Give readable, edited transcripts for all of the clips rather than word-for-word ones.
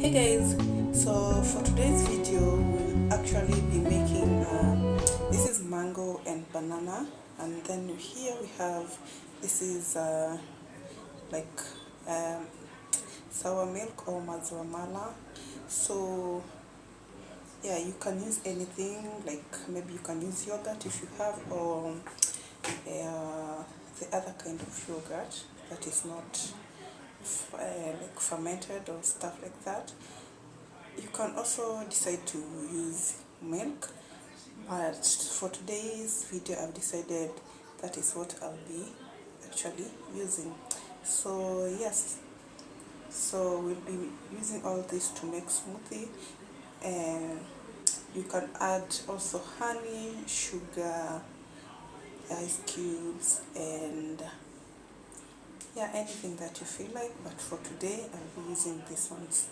Hey guys, so for today's video we'll actually be making this is mango and banana, and then here we have this is like sour milk or maziwa mala. So yeah, you can use anything, like maybe you can use yogurt if you have, or the other kind of yogurt that is not like fermented or stuff like that. You can also decide to use milk, but for today's video I've decided that is what I'll be actually using. So yes, so we'll be using all this to make smoothie, and you can add also honey, sugar, ice cubes, and yeah, anything that you feel like, but for today I'll be using these ones.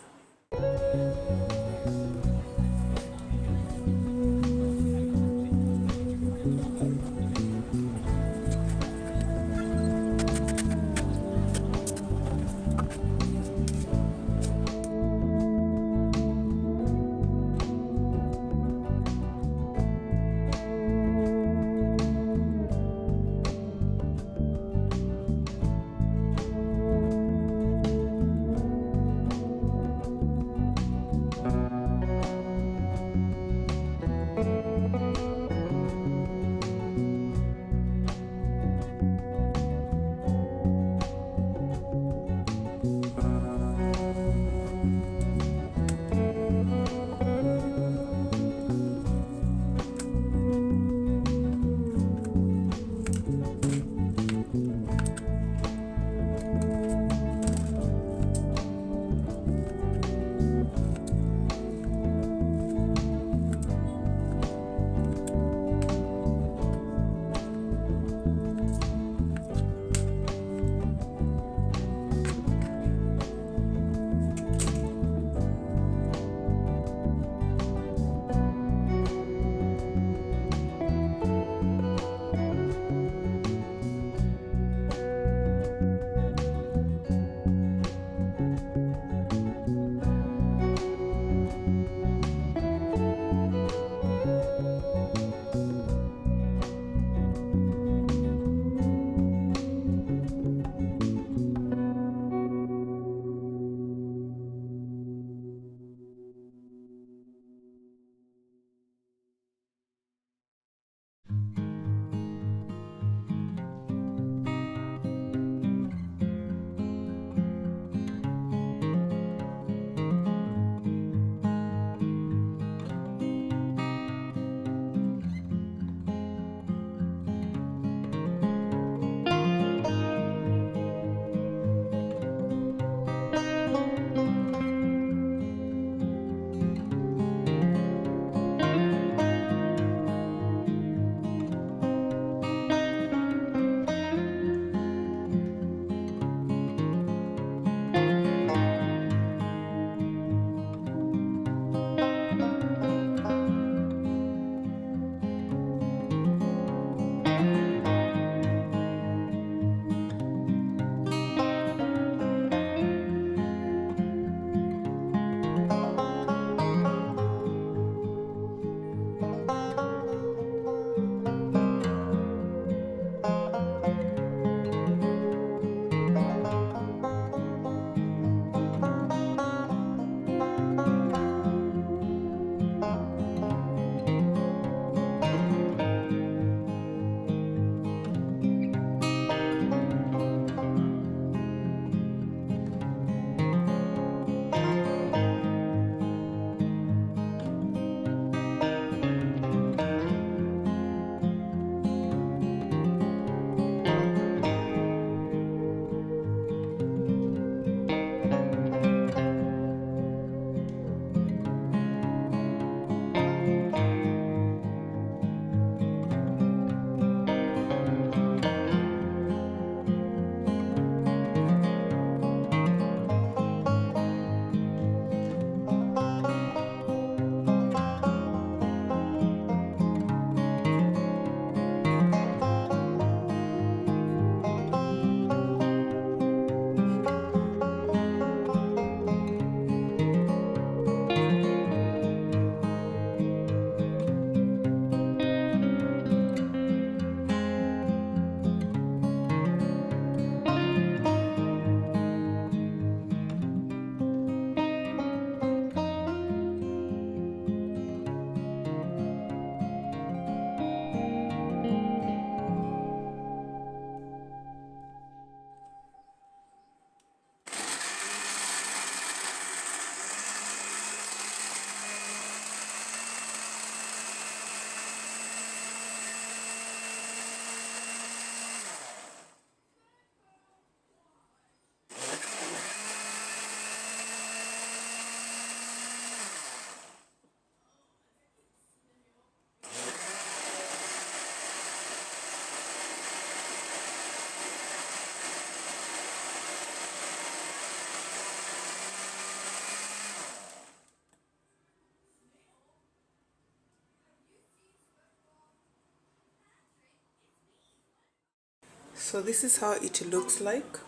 So this is how it looks like.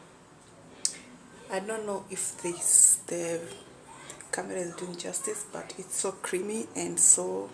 I don't know if the camera is doing justice, but it's so creamy and so